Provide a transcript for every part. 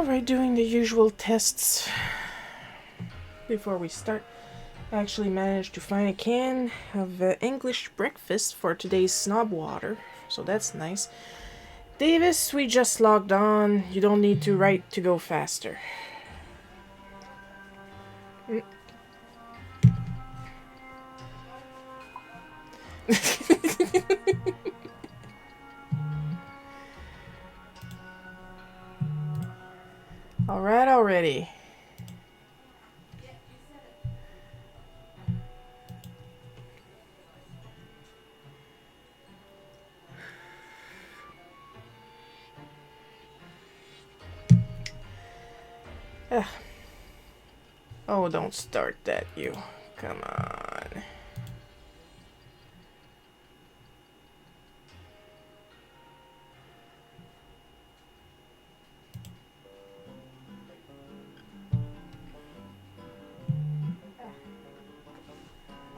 Alright, doing the usual tests before we start. I actually managed to find a can of English breakfast for today's snob water, so that's nice. Davis, we just logged on. You don't need to write to go faster. Alright, already. Ugh. Oh, don't start that, you. Come on.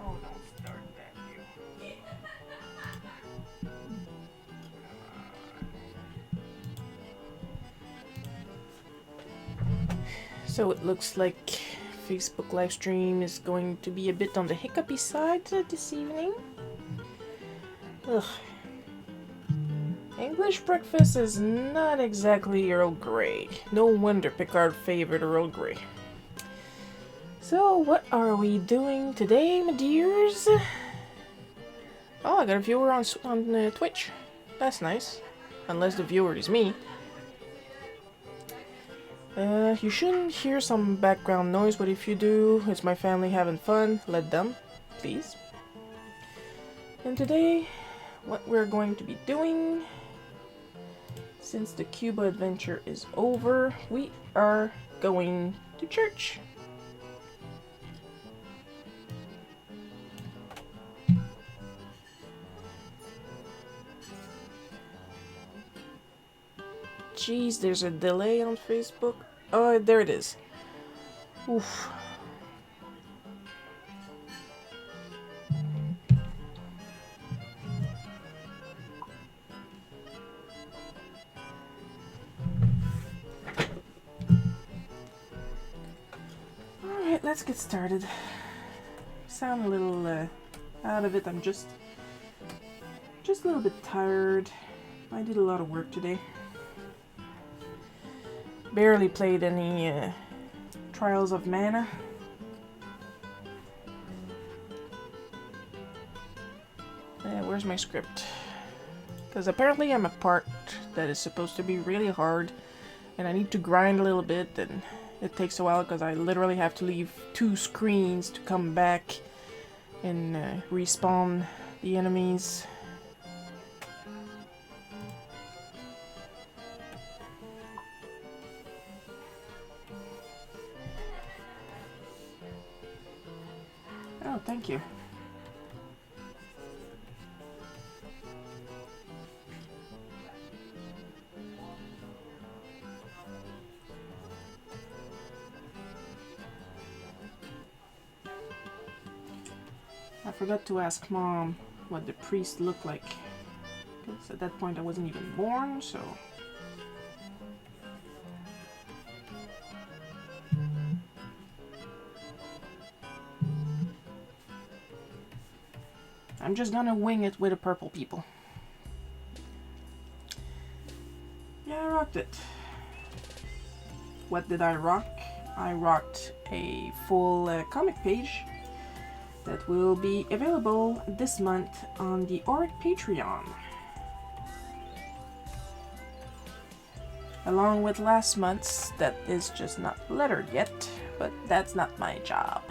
Oh, don't start that, you. So it looks like Facebook live stream is going to be a bit on the hiccupy side this evening. Ugh. English breakfast is not exactly Earl Grey. No wonder Picard favored Earl Grey. So, what are we doing today, my dears? Oh, I got a viewer on Twitch. That's nice. Unless the viewer is me. You shouldn't hear some background noise, but if you do, it's my family having fun. Let them, please. And today, what we're going to be doing, since the Cuba adventure is over, we are going to church. Jeez, there's a delay on Facebook. Oh, there it is. Oof. Alright, let's get started. Sound a little out of it. I'm just a little bit tired. I did a lot of work today. Barely played any Trials of Mana. Where's my script? Because apparently I'm a part that is supposed to be really hard, and I need to grind a little bit, and it takes a while because I literally have to leave 2 screens to come back and respawn the enemies. Oh, thank you. I forgot to ask Mom what the priest looked like, because at that point I wasn't even born, so... I'm just gonna wing it with the purple people. Yeah, I rocked it. What did I rock? I rocked a full comic page that will be available this month on the Auric Patreon. Along with last month's that is just not lettered yet, but that's not my job.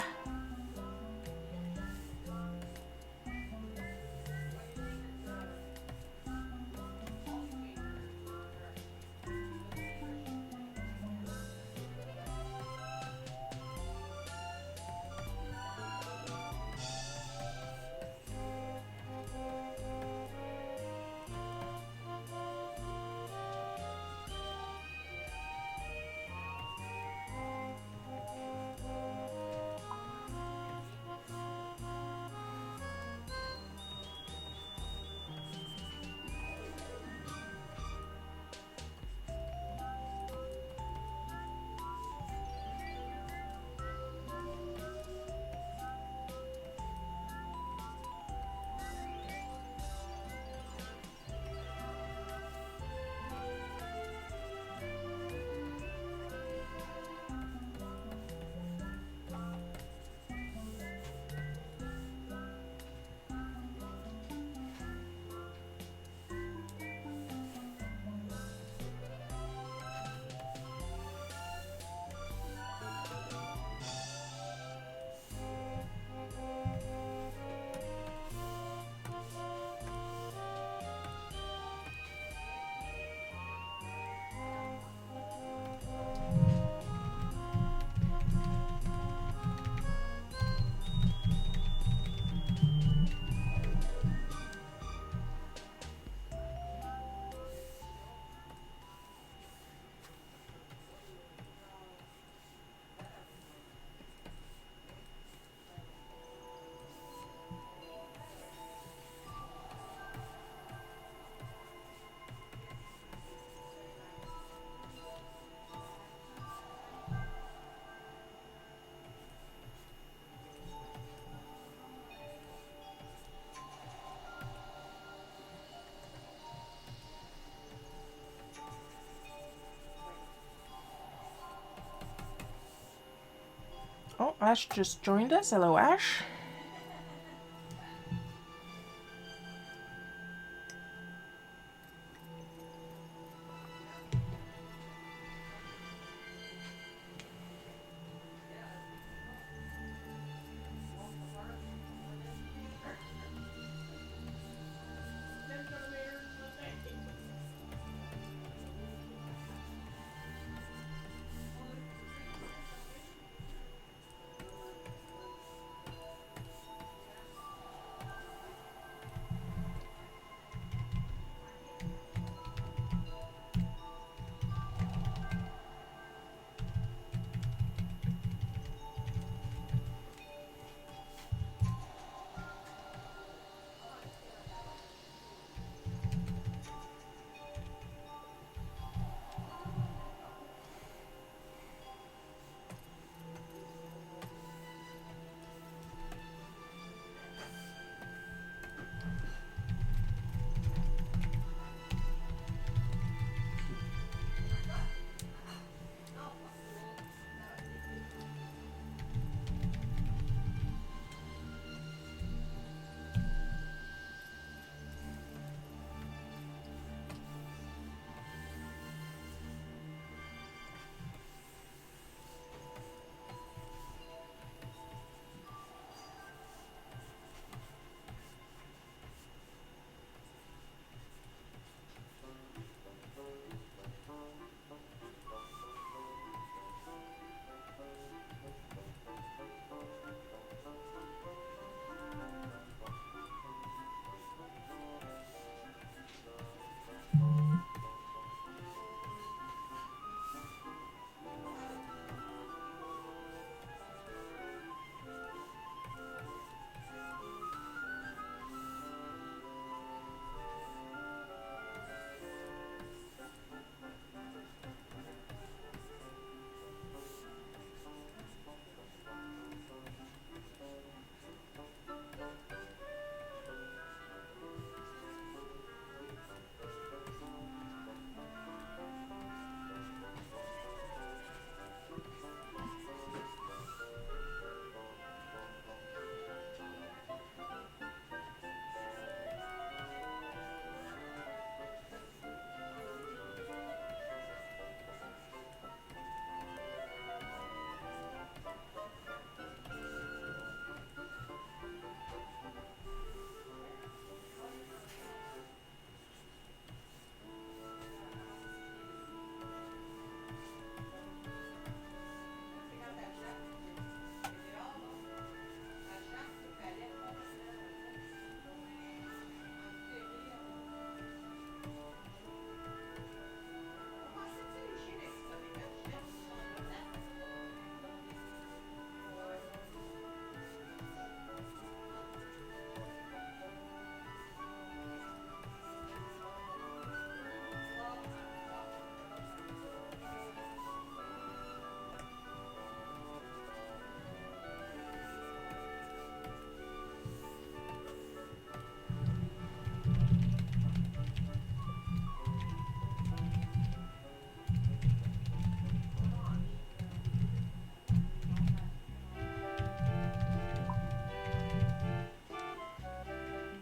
Ash just joined us. Hello, Ash.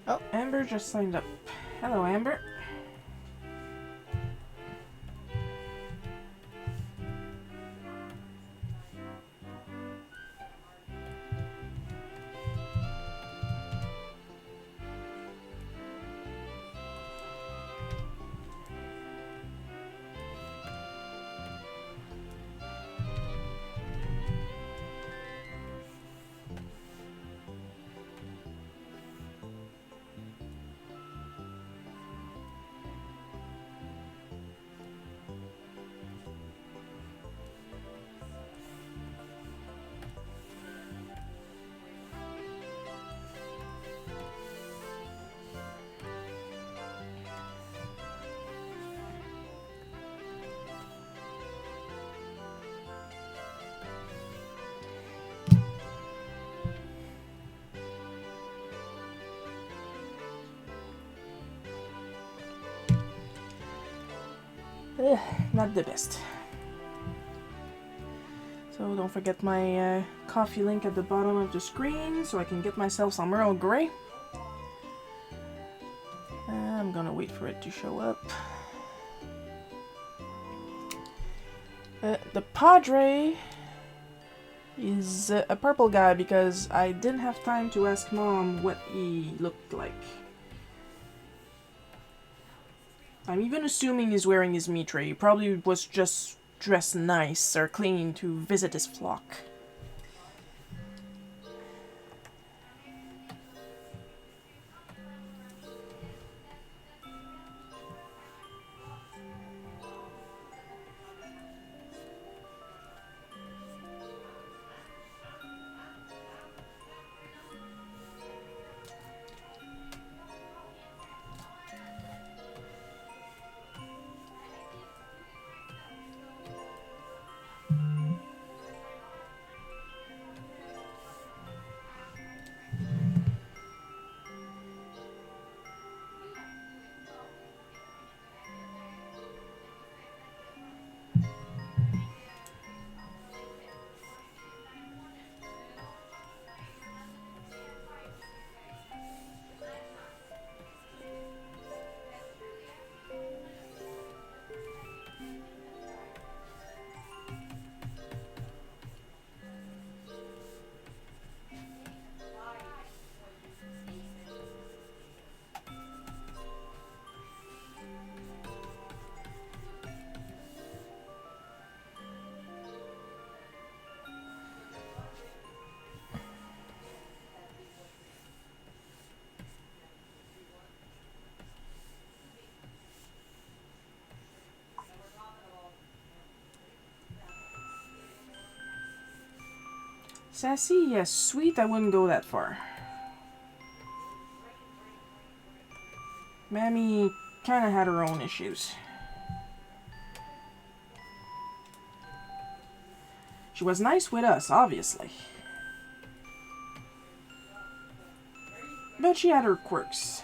Oh, Amber just signed up. Hello, Amber. Not the best. So don't forget my coffee link at the bottom of the screen so I can get myself some Earl Grey. I'm gonna wait for it to show up. The Padre is a purple guy because I didn't have time to ask Mom what he looked like. I'm even assuming he's wearing his mitre. He probably was just dressed nice or clean to visit his flock. Sassy, yes. Sweet, I wouldn't go that far. Mammy kinda had her own issues. She was nice with us, obviously. But she had her quirks.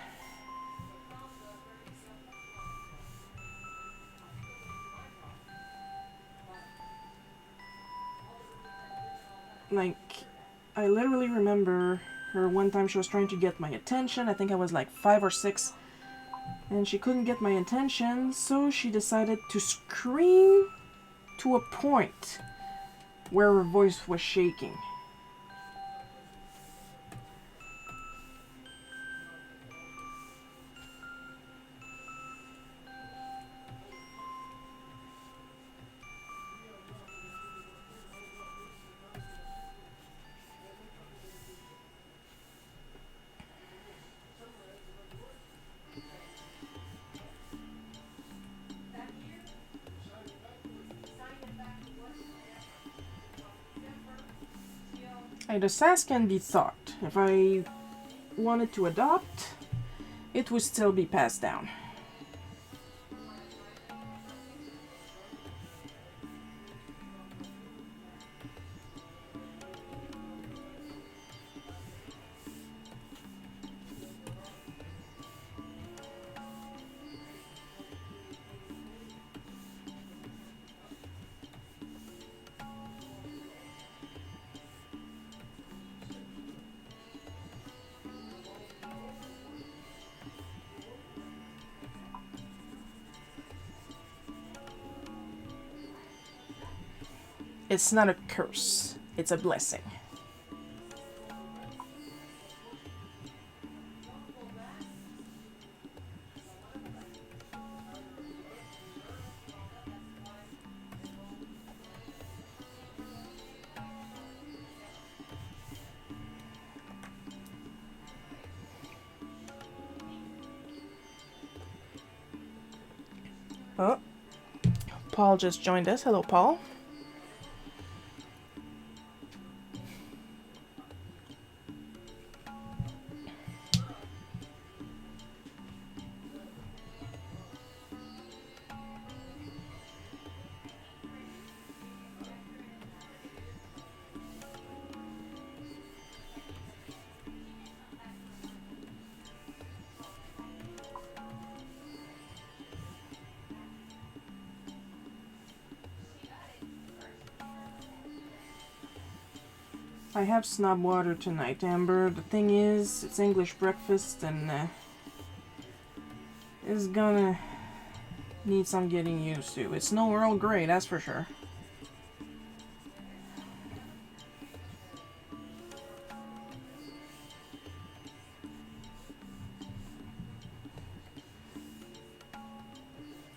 Like, I literally remember her one time she was trying to get my attention. I think I was like 5 or 6. And she couldn't get my attention, so she decided to scream to a point where her voice was shaking. The sass can be taught. If I wanted to adopt, it would still be passed down. It's not a curse, it's a blessing. Oh, Paul just joined us. Hello, Paul. I have snob water tonight, Amber. The thing is, it's English breakfast and it's gonna need some getting used to. It's no Earl Grey, that's for sure.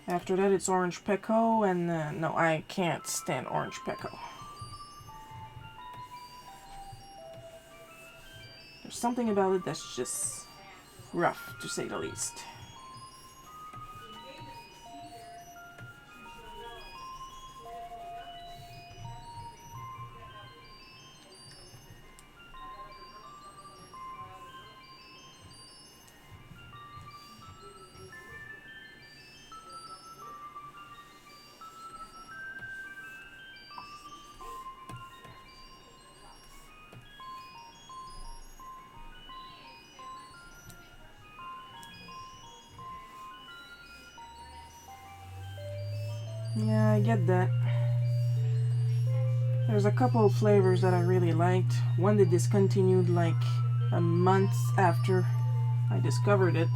After that, it's orange pekoe, and no, I can't stand orange pekoe. There's something about it that's just rough, to say the least. Yeah, I get that. There's a couple of flavors that I really liked. One they discontinued like a month after I discovered it.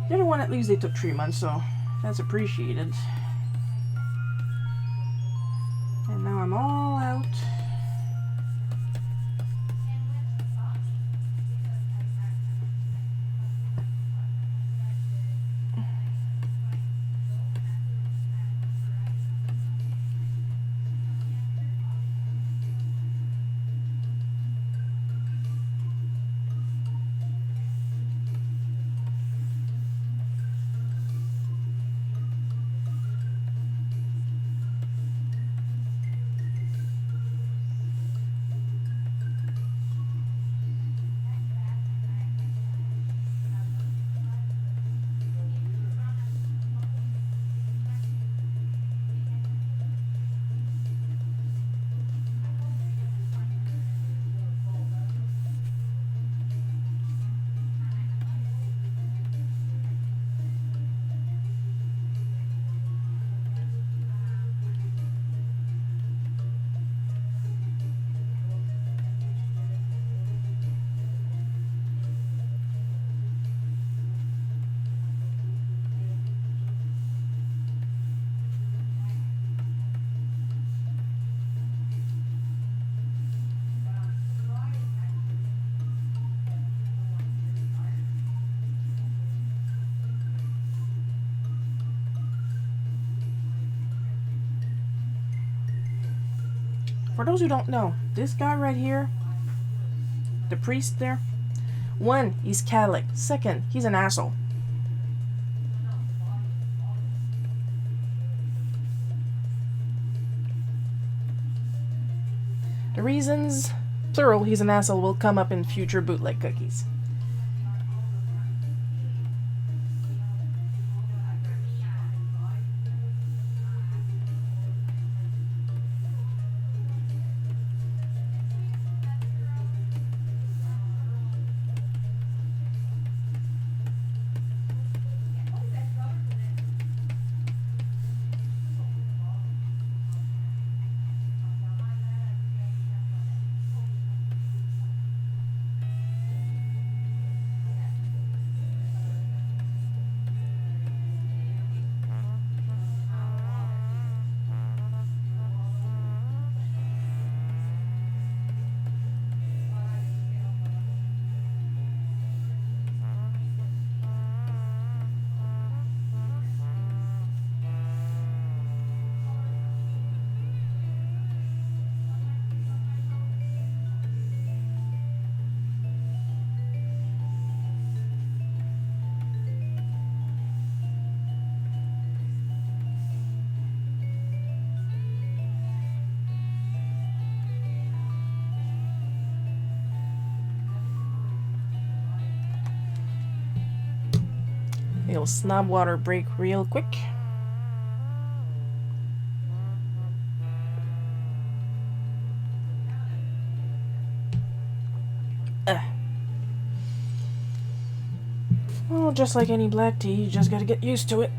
The other one, at least they took 3 months, so that's appreciated. And now I'm all out. For those who don't know, this guy right here, the priest there, one, he's Catholic. Second, he's an asshole. The reasons, plural, he's an asshole will come up in future bootleg cookies. Little snob water break real quick. Well, just like any black tea, you just gotta get used to it.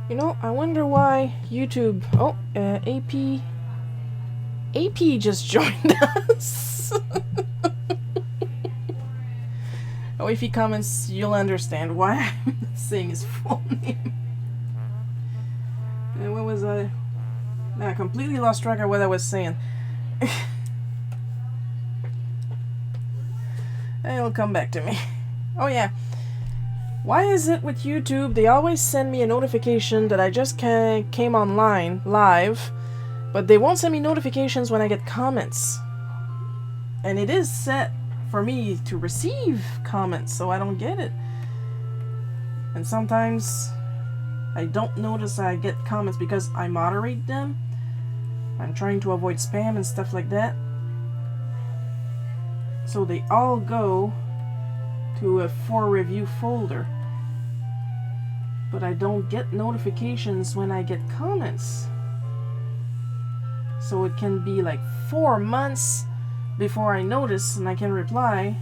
You know, I wonder why YouTube... Oh, AP just joined us. Oh, if he comments, you'll understand why I'm saying his full name. And what was I... I completely lost track of what I was saying. It'll come back to me. Oh yeah. Why is it with YouTube they always send me a notification that I just came online live, but they won't send me notifications when I get comments? And it is set for me to receive comments, so I don't get it. And sometimes I don't notice I get comments because I moderate them. I'm trying to avoid spam and stuff like that. So they all go to a for review folder. But I don't get notifications when I get comments. So it can be like 4 months before I notice and I can reply.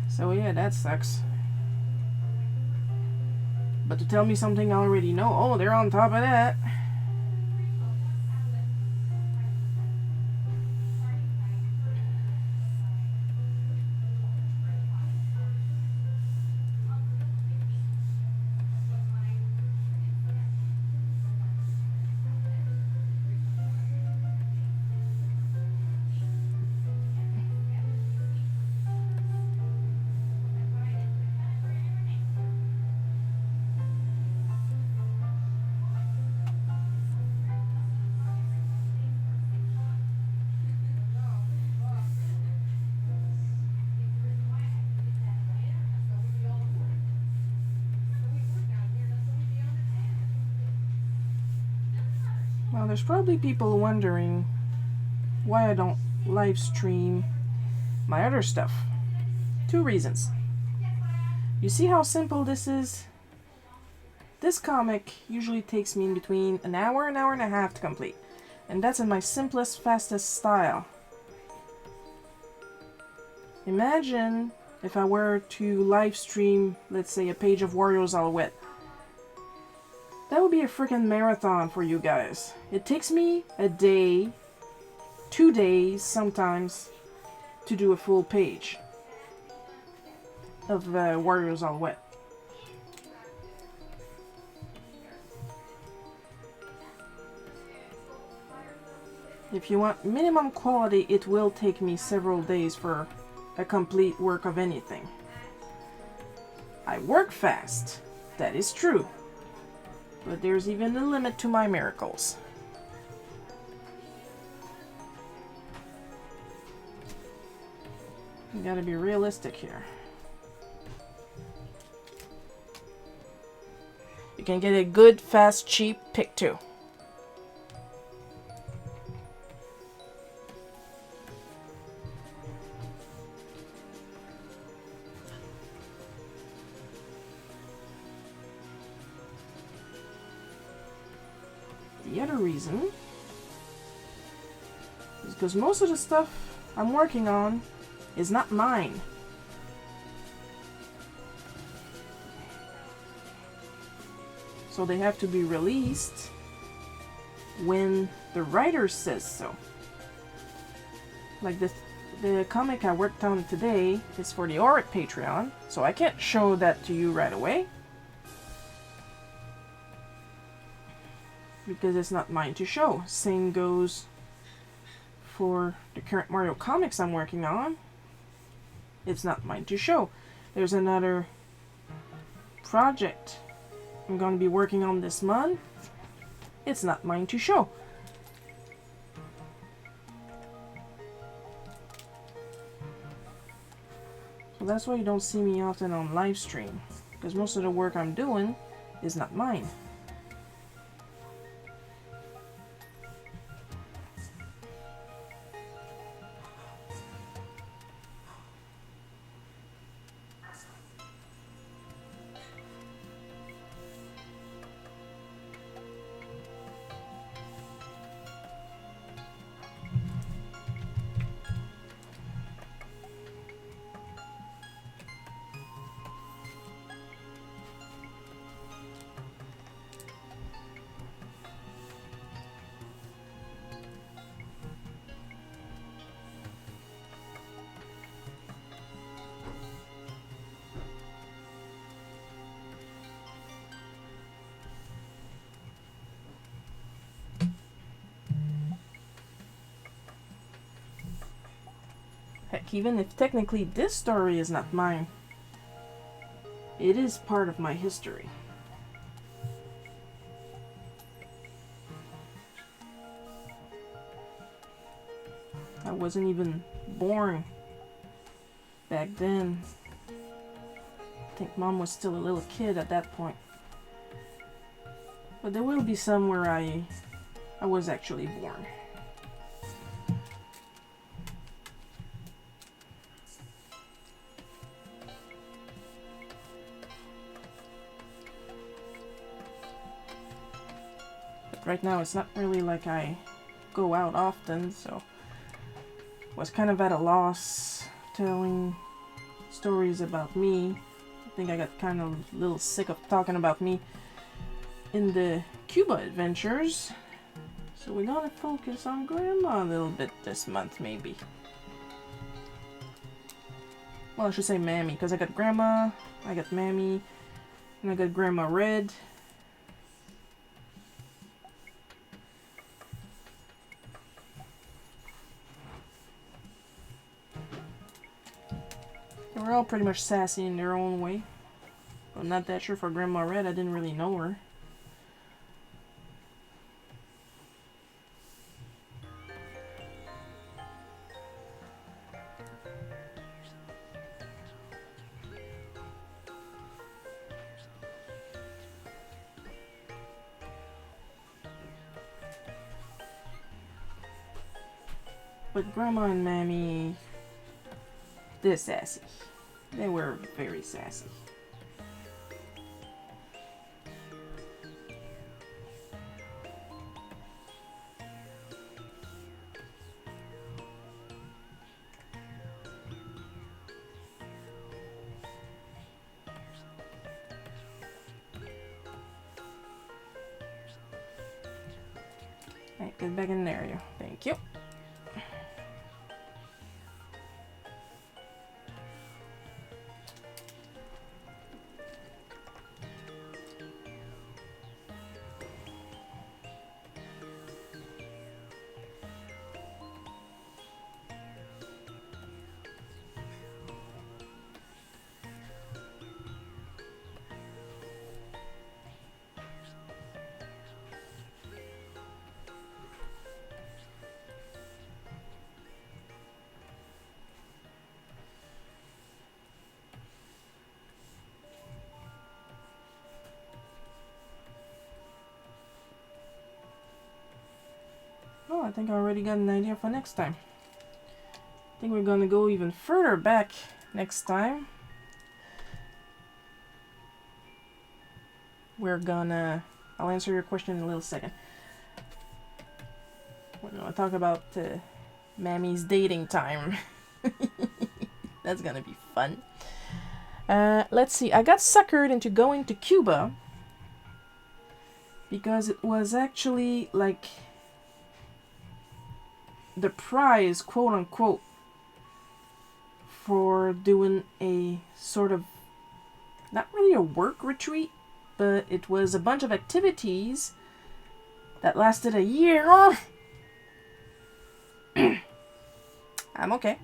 So yeah, that sucks. But to tell me something I already know, oh, they're on top of that. Well, there's probably people wondering why I don't live stream my other stuff. 2 reasons. You see how simple this is? This comic usually takes me in between an hour and a half to complete. And that's in my simplest, fastest style. Imagine if I were to live stream, let's say, a page of Warriors Alouette. That would be a freaking marathon for you guys. It takes me a day, 2 days sometimes, to do a full page of Warriors Alouette. If you want minimum quality, it will take me several days for a complete work of anything. I work fast, that is true. But there's even a limit to my miracles. You gotta be realistic here. You can get a good, fast, cheap pick too. The other reason is because most of the stuff I'm working on is not mine. So they have to be released when the writer says so. Like the comic I worked on today is for the Auric Patreon, so I can't show that to you right away. Because it's not mine to show. Same goes for the current Mario comics I'm working on. It's not mine to show. There's another project I'm going to be working on this month. It's not mine to show. So that's why you don't see me often on live stream. Because most of the work I'm doing is not mine. Heck, even if technically this story is not mine, it is part of my history. I wasn't even born back then. I think Mom was still a little kid at that point. But there will be some where I was actually born. But right now it's not really like I go out often, so was kind of at a loss telling stories about me. I think I got kind of a little sick of talking about me in the Cuba adventures. So we're gonna focus on Grandma a little bit this month, maybe. Well, I should say Mammy, because I got Grandma, I got Mammy, and I got Grandma Red. They were all pretty much sassy in their own way. I'm not that sure for Grandma Red, I didn't really know her. But Grandma and Mammy, they're sassy. They were very sassy. Alright, get back in there, you. Thank you. Oh, I think I already got an idea for next time. I think we're gonna go even further back next time. I'll answer your question in a little second. We're gonna talk about Mammy's dating time. That's gonna be fun. Let's see, I got suckered into going to Cuba because it was actually like the prize, quote unquote, for doing a sort of, not really a work retreat, but it was a bunch of activities that lasted a year. I'm okay.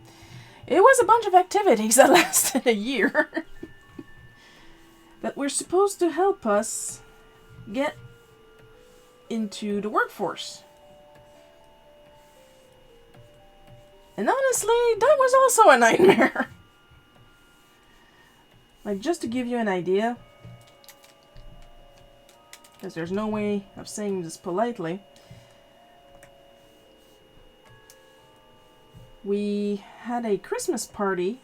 It was a bunch of activities that lasted a year that were supposed to help us get into the workforce. And honestly, that was also a nightmare. Like, just to give you an idea, because there's no way of saying this politely, we had a Christmas party,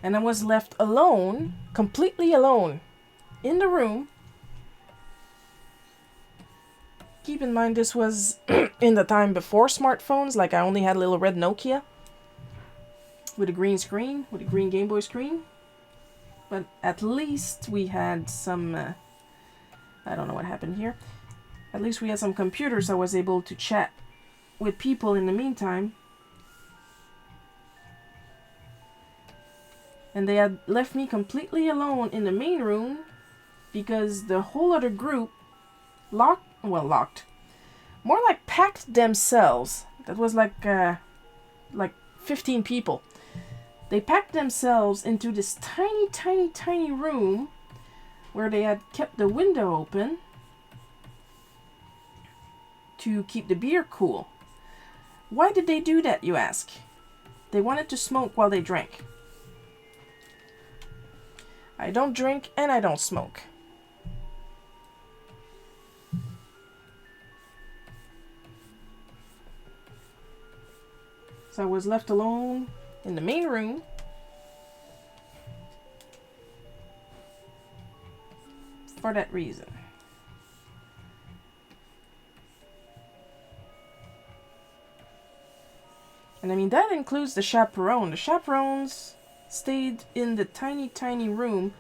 and I was left alone, completely alone, in the room. Keep in mind, this was in the time before smartphones. Like, I only had a little red Nokia with a green screen, with a green Game Boy screen. But at least we had some, I don't know what happened here. At least we had some computers. I was able to chat with people in the meantime. And they had left me completely alone in the main room because the whole other group locked, more like packed themselves. That was like 15 people. They packed themselves into this tiny, tiny, tiny room where they had kept the window open to keep the beer cool. Why did they do that, you ask? They wanted to smoke while they drank. I don't drink and I don't smoke. So I was left alone in the main room. For that reason. And I mean, that includes the chaperone. The chaperones stayed in the tiny, tiny room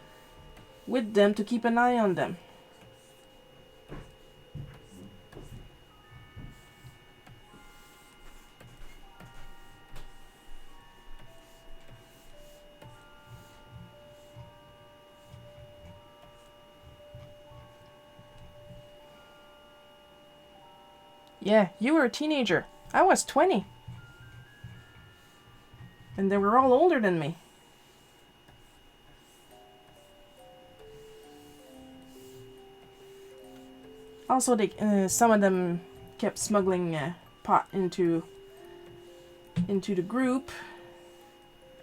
with them to keep an eye on them. Yeah, you were a teenager. I was 20. And they were all older than me. Also, some of them kept smuggling pot into the group.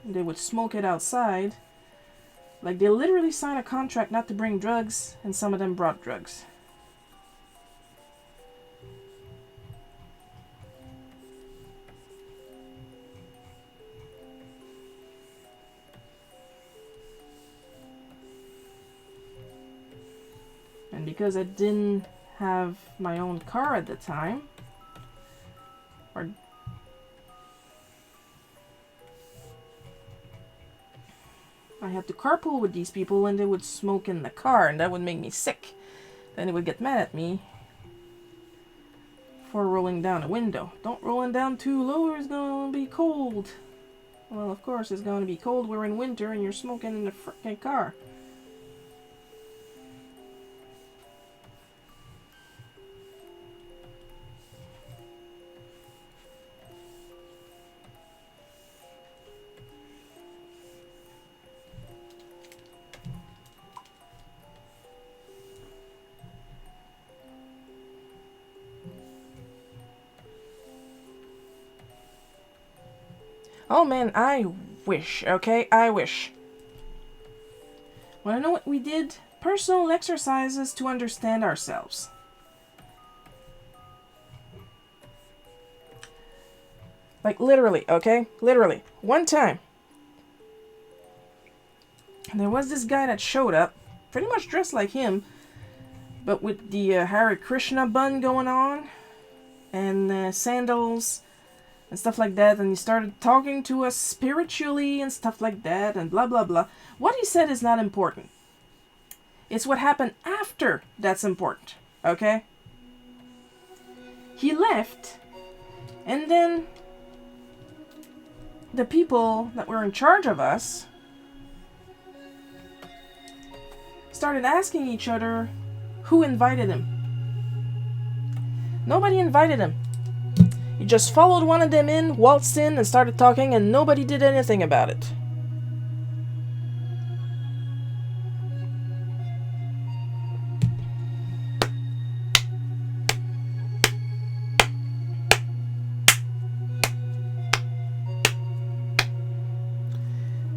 They would smoke it outside. Like, they literally signed a contract not to bring drugs, and some of them brought drugs. And because I didn't have my own car at the time, or I had to carpool with these people and they would smoke in the car, and that would make me sick. Then they would get mad at me for rolling down a window. Don't roll it down too low or it's gonna be cold. Well, of course it's gonna be cold. We're in winter and you're smoking in the frickin' car. Oh man, I wish, okay? I wish. Wanna know what we did? Personal exercises to understand ourselves. Like literally, okay? Literally. One time, there was this guy that showed up, pretty much dressed like him, but with the Hare Krishna bun going on, and sandals, and stuff like that, and he started talking to us spiritually and stuff like that, and blah blah blah. What he said is not important. It's what happened after that's important, okay? He left, and then the people that were in charge of us started asking each other who invited him. Nobody invited him. He just followed one of them in, waltzed in, and started talking, and nobody did anything about it.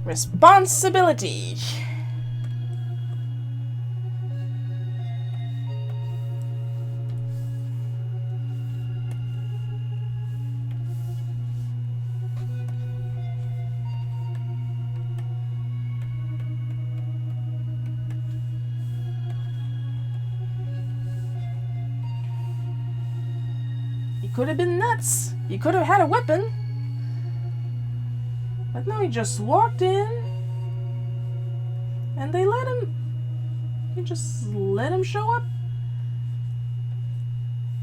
Responsibility. He could have been nuts. He could have had a weapon. But no, he just walked in and they let him. He just let him show up.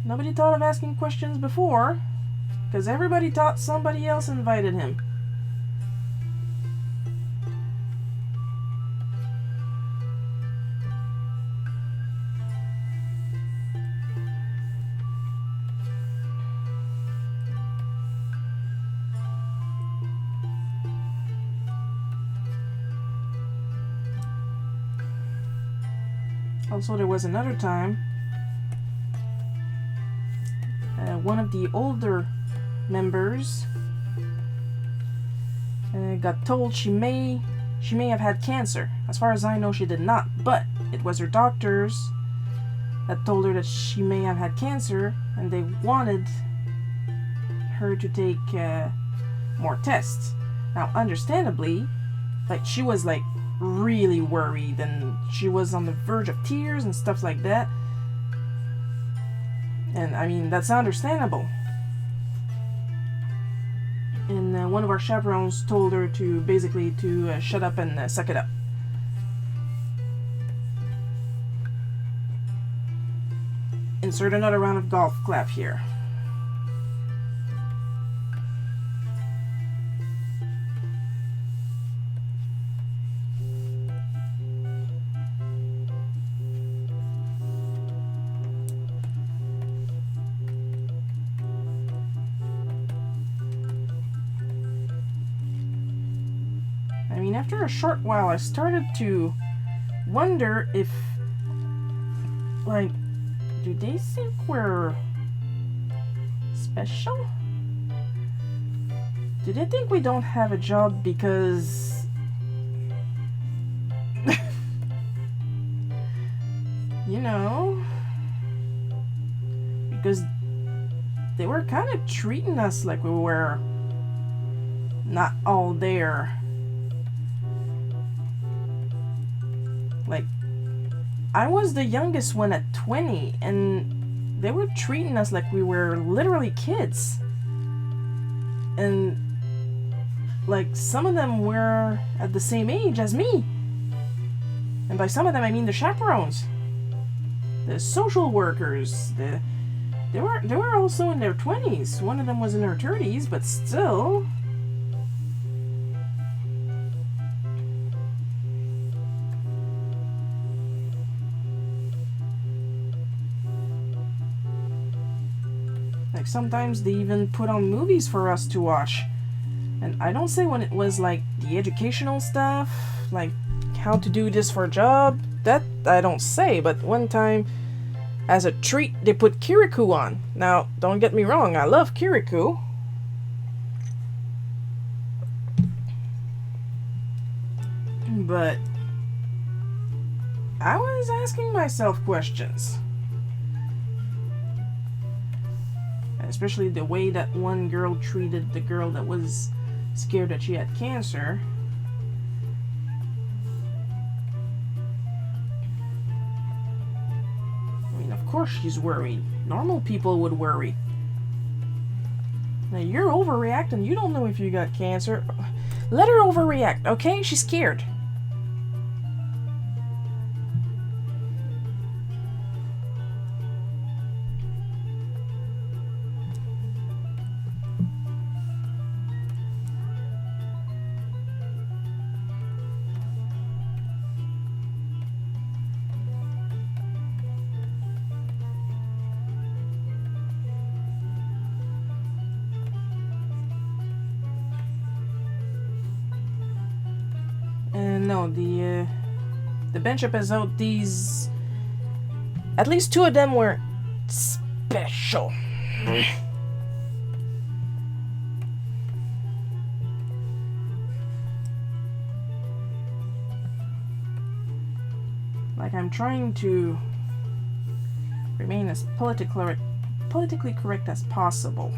Nobody thought of asking questions before, because everybody thought somebody else invited him. Also, there was another time one of the older members got told she may have had cancer. As far as I know, she did not, but it was her doctors that told her that she may have had cancer, and they wanted her to take more tests. Now, understandably, like, she was like really worried, and she was on the verge of tears and stuff like that. And I mean, that's understandable. And one of our chaperones told her to basically to shut up and suck it up. Insert another round of golf clap here. I mean, after a short while, I started to wonder if, like, do they think we're special? Do they think we don't have a job because you know, because they were kind of treating us like we were not all there. Like, I was the youngest one at 20, and they were treating us like we were literally kids. And, like, some of them were at the same age as me. And by some of them, I mean the chaperones. The social workers. They were also in their 20s. One of them was in her 30s, but still. Like, sometimes they even put on movies for us to watch. And I don't say when it was like the educational stuff, like how to do this for a job, that I don't say, but one time as a treat they put Kirikou on. Now, don't get me wrong, I love Kirikou. But I was asking myself questions. Especially the way that one girl treated the girl that was scared that she had cancer. I mean, of course she's worried. Normal people would worry. Now, you're overreacting. You don't know if you got cancer. Let her overreact, okay? She's scared. No, the bench episode, these, at least two of them were special. Like, I'm trying to remain as politically correct as possible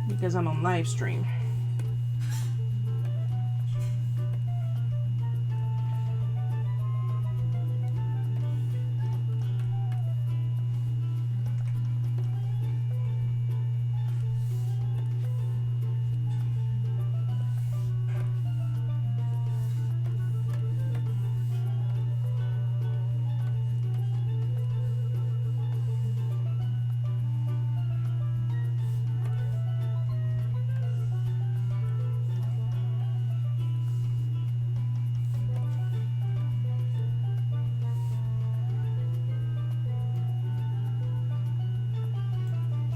because I'm on live stream.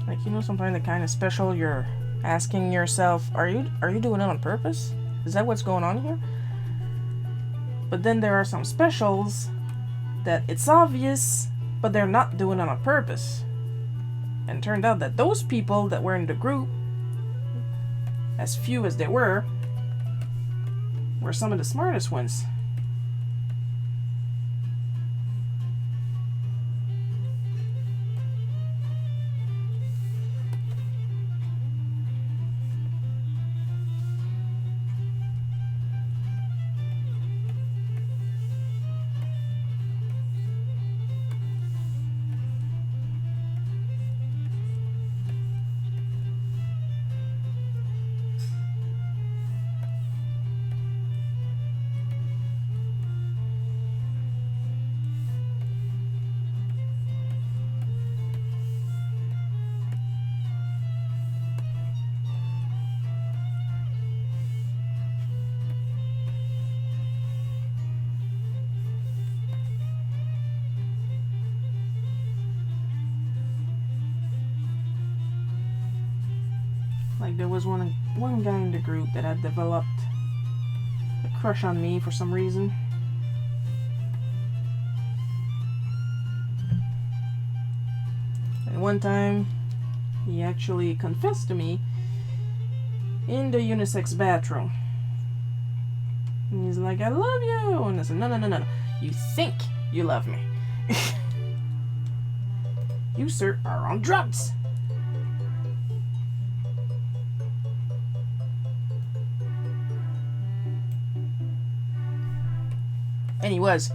Like, you know, something that kind of special, you're asking yourself, are you doing it on purpose? Is that what's going on here? But then there are some specials that it's obvious, but they're not doing it on purpose. And it turned out that those people that were in the group, as few as they were some of the smartest ones. Like there was one guy in the group that had developed a crush on me for some reason. And one time he actually confessed to me in the unisex bathroom. And he's like, "I love you." And I said, No. You think you love me. You, sir, are on drugs. And he was.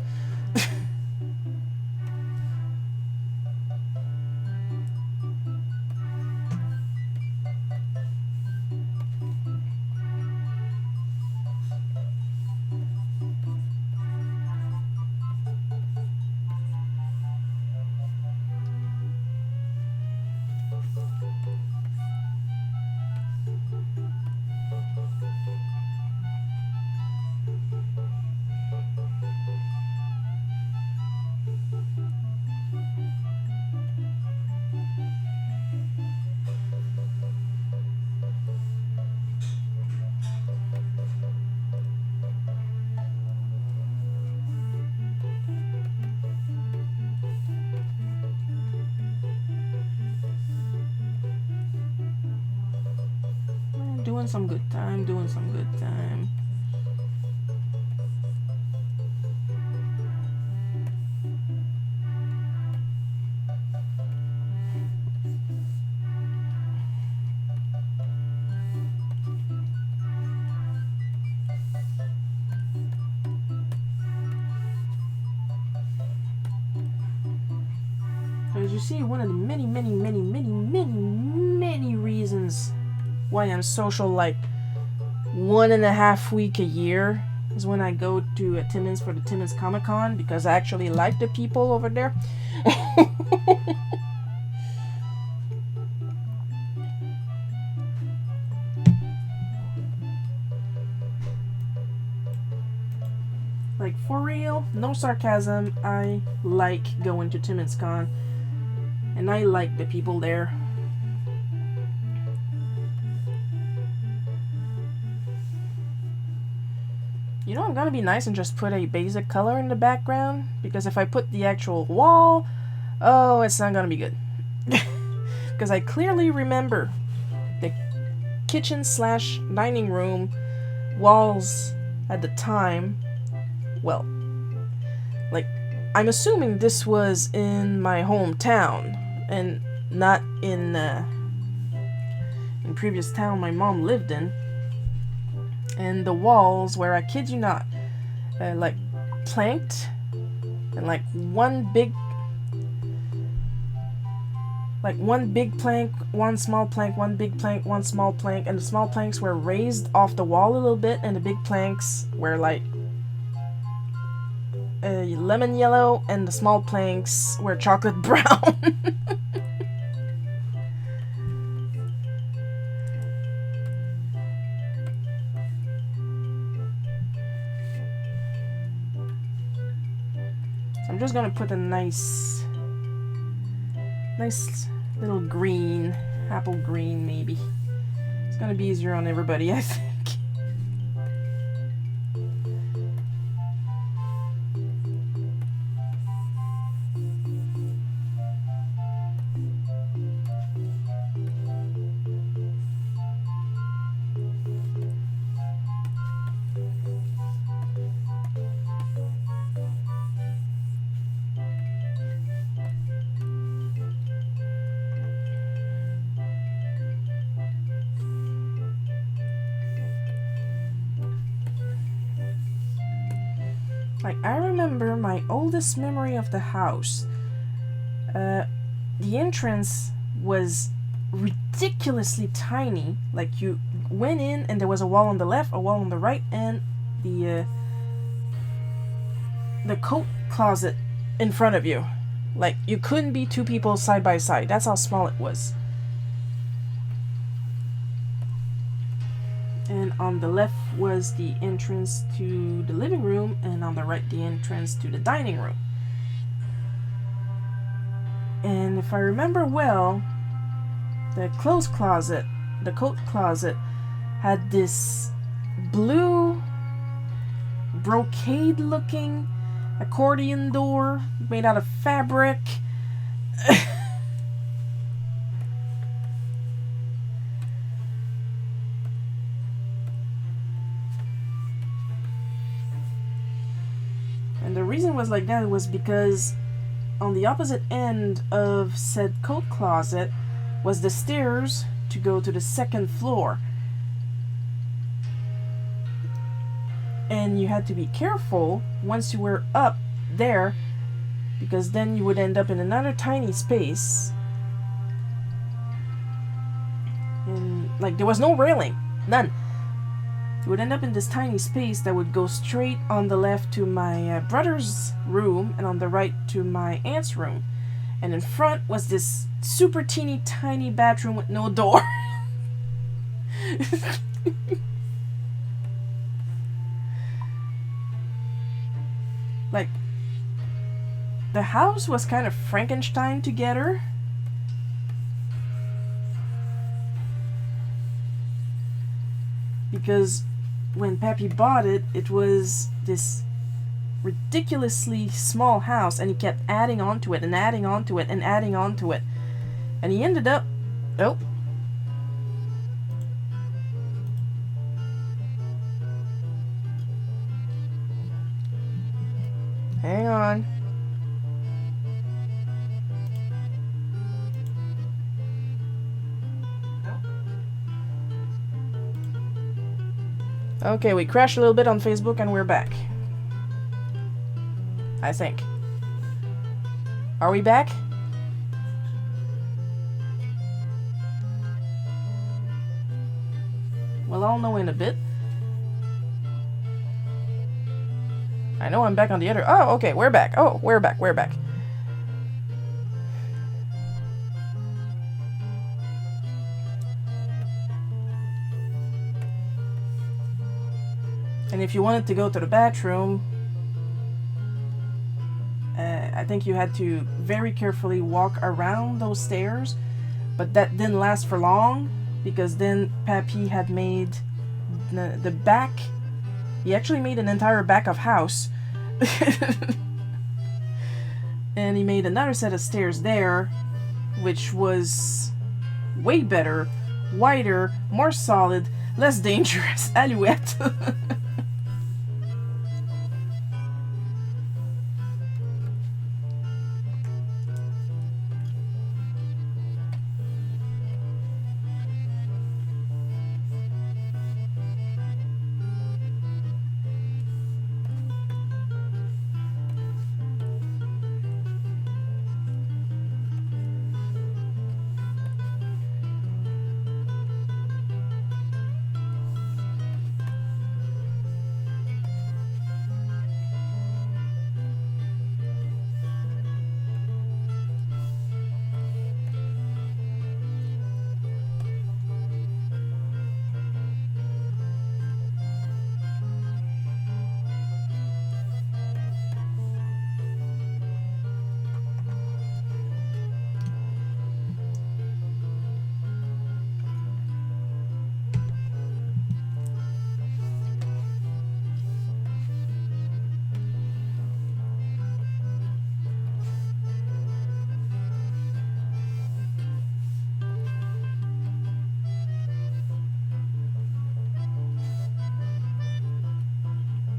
Doing some good time. As you see, one of the many reasons why I'm social like 1.5 weeks a year is when I go to Timmins for the Timmins Comic Con, because I actually like the people over there. Like, for real, no sarcasm, I like going to Timmins Con, and I like the people there. You know, I'm gonna be nice and just put a basic color in the background, because if I put the actual wall, oh, it's not gonna be good. Because I clearly remember the kitchen/dining room walls at the time. Well, like, I'm assuming this was in my hometown and not in previous town my mom lived in. And the walls were, I kid you not, like planked, and like one big plank, one small plank, one big plank, one small plank, and the small planks were raised off the wall a little bit, and the big planks were like lemon yellow, and the small planks were chocolate brown. I'm just gonna put a nice little green, apple green maybe. It's gonna be easier on everybody, I think. Like, I remember my oldest memory of the house. The entrance was ridiculously tiny. Like, you went in and there was a wall on the left, a wall on the right, and the coat closet in front of you. Like, you couldn't be two people side by side. That's how small it was. And on the left was the entrance to the living room, and on the right the entrance to the dining room. And if I remember well, the clothes closet, the coat closet, had this blue brocade looking accordion door made out of fabric. And the reason was like that was because on the opposite end of said coat closet was the stairs to go to the second floor. And you had to be careful once you were up there, because then you would end up in another tiny space. And like, there was no railing, none. You would end up in this tiny space that would go straight on the left to my brother's room and on the right to my aunt's room. And in front was this super teeny tiny bathroom with no door. Like, the house was kind of Frankenstein together. Because when Pappy bought it, it was this ridiculously small house, and he kept adding on to it and adding on to it and adding on to it. And he ended up... Oh. Hang on. Okay, we crashed a little bit on Facebook and we're back. I think. Are we back? Well, I'll know in a bit. I know I'm back on the other... Oh, okay, we're back. Oh, we're back, we're back. And if you wanted to go to the bathroom, I think you had to very carefully walk around those stairs, but that didn't last for long, because then Pappy had made the back. He actually made an entire back of house. And he made another set of stairs there, which was way better, wider, more solid, less dangerous. Alouette.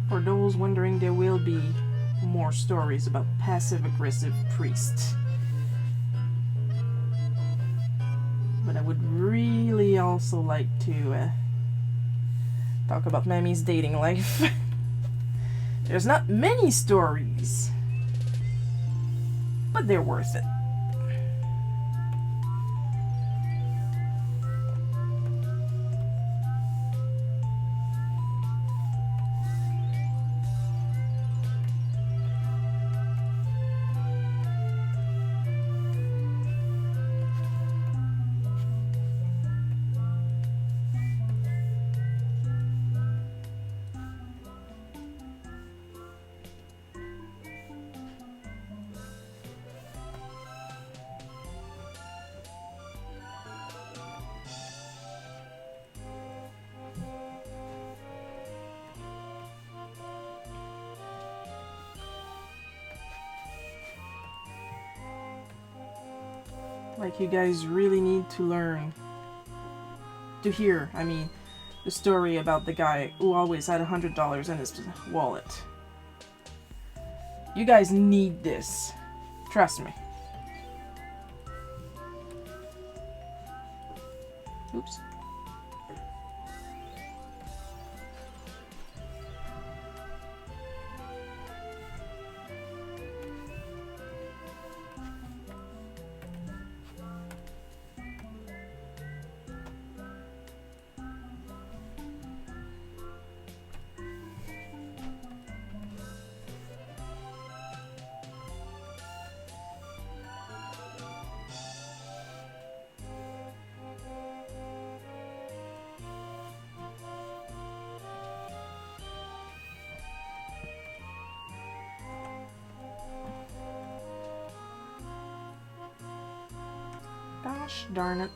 For those wondering, there will be more stories about passive-aggressive priests. But I would really also like to talk about Mammy's dating life. There's not many stories, but they're worth it. Like, you guys really need to learn. To hear, I mean, the story about the guy who always had $100 in his wallet. You guys need this. Trust me. Oops. Gosh darn it.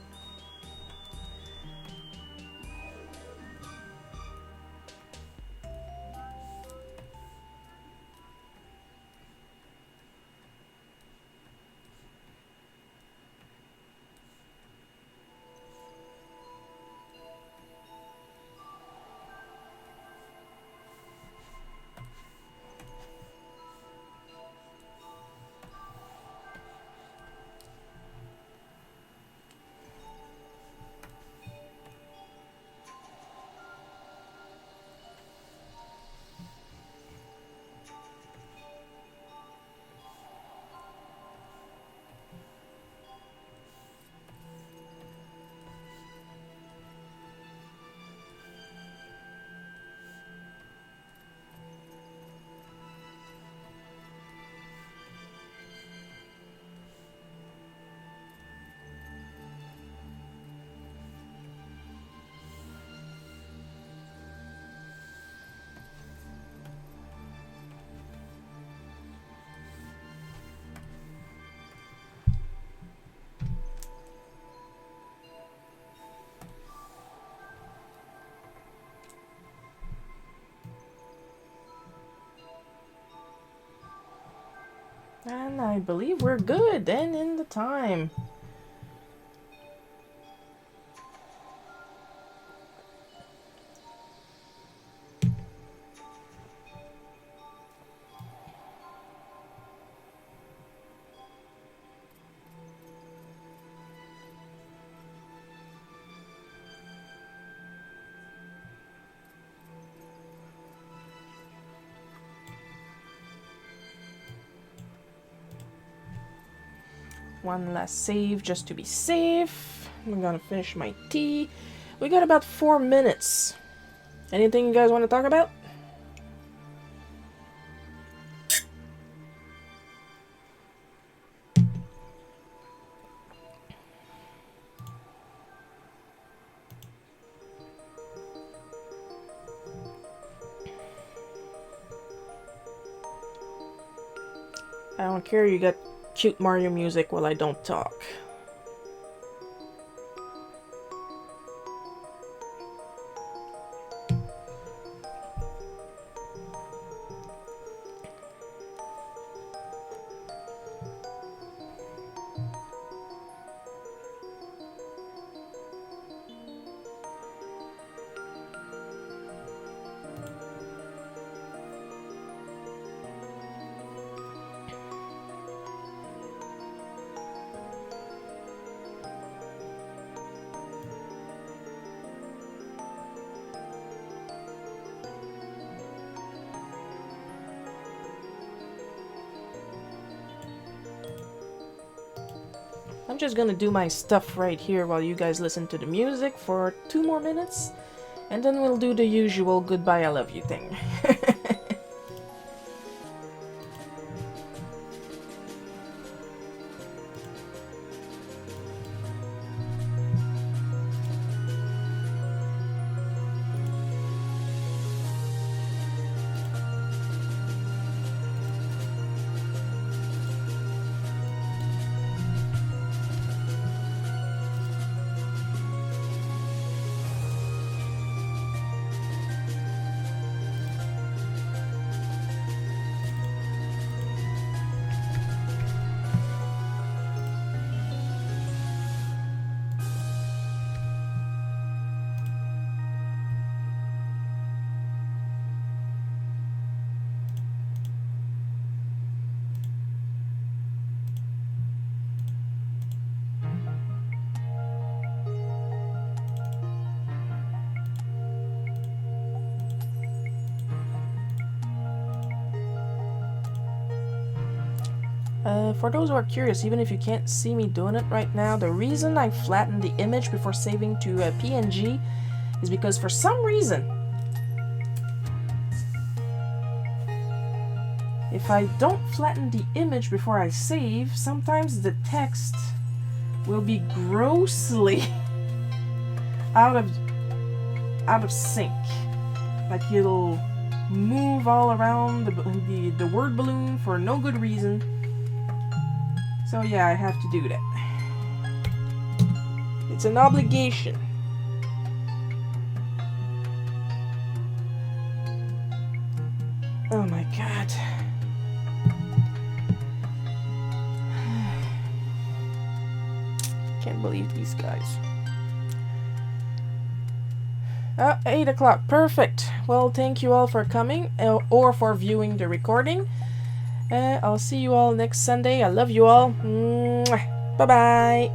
And I believe we're good and in the time. One last save just to be safe. I'm gonna finish my tea. We got about 4 minutes. Anything you guys want to talk about? I don't care, you got cute Mario music while I don't talk. I'm just gonna do my stuff right here while you guys listen to the music for 2 more minutes. And then we'll do the usual goodbye I love you thing. For those who are curious, even if you can't see me doing it right now, the reason I flattened the image before saving to PNG is because for some reason, if I don't flatten the image before I save, sometimes the text will be grossly out of sync. Like it'll move all around the word balloon for no good reason. So yeah, I have to do that. It's an obligation. Oh my god. Can't believe these guys. 8 o'clock. Perfect. Well, thank you all for coming or for viewing the recording. I'll see you all next Sunday. I love you all. Bye-bye.